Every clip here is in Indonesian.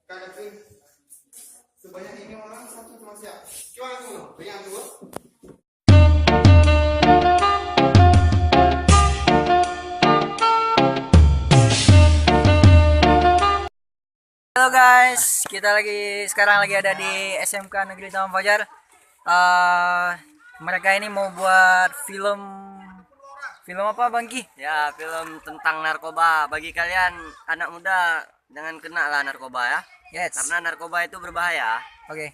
Kadang sebanyak ini orang satu cuma siap. Gimana dulu? Bayang dulu. Halo guys, kita sekarang lagi ada di SMK Negeri Taman Fajar. Mereka ini mau buat film apa Bang Ki? Ya, film tentang narkoba. Bagi kalian anak muda, jangan kena lah narkoba ya. Yes. Karena narkoba itu berbahaya. Oke.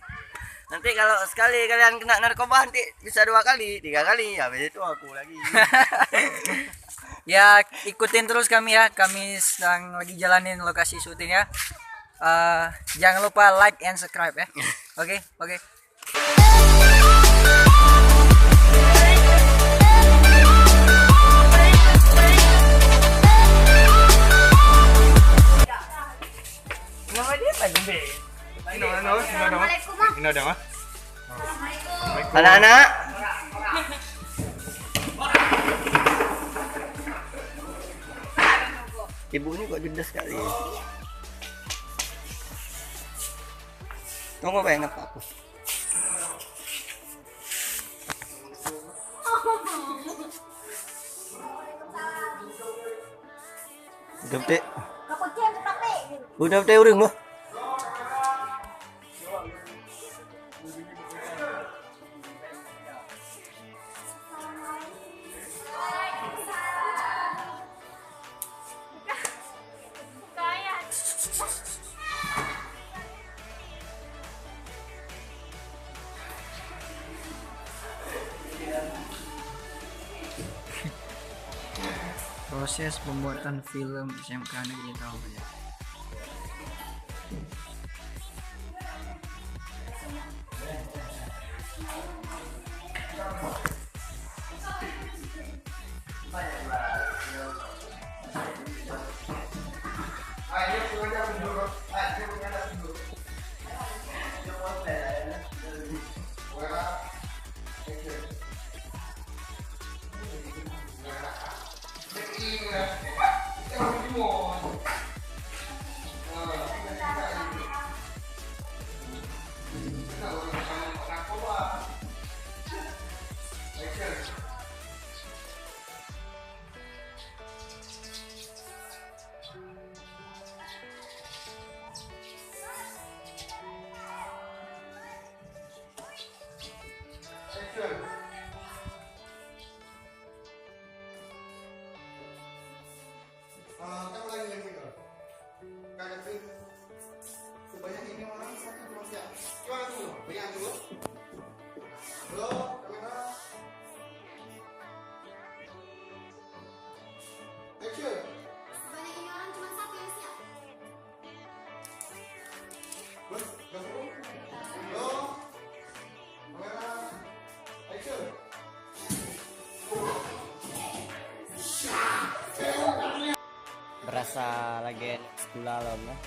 Nanti kalau sekali kalian kena narkoba, nanti bisa 2 kali, 3 kali. Habis itu aku lagi. Ya, ikutin terus kami ya. Kami sedang lagi jalanin lokasi syuting ya. Jangan lupa like and subscribe ya. Oke. Anak-anak, ibunya kok judes sekali. Tunggu pengen apa aku? Udah teh urang loh. Proses pembuatan film SMK Negeri Taman Fajar. Sebanyak ini orang satu cuma siap. Gimana dulu? Bayang dulu. Halo, kamera. Action. Sebanyak ini orang cuma satu yang siap. Halo, kamera. Action. Berasa lagi sekolah loh, ya.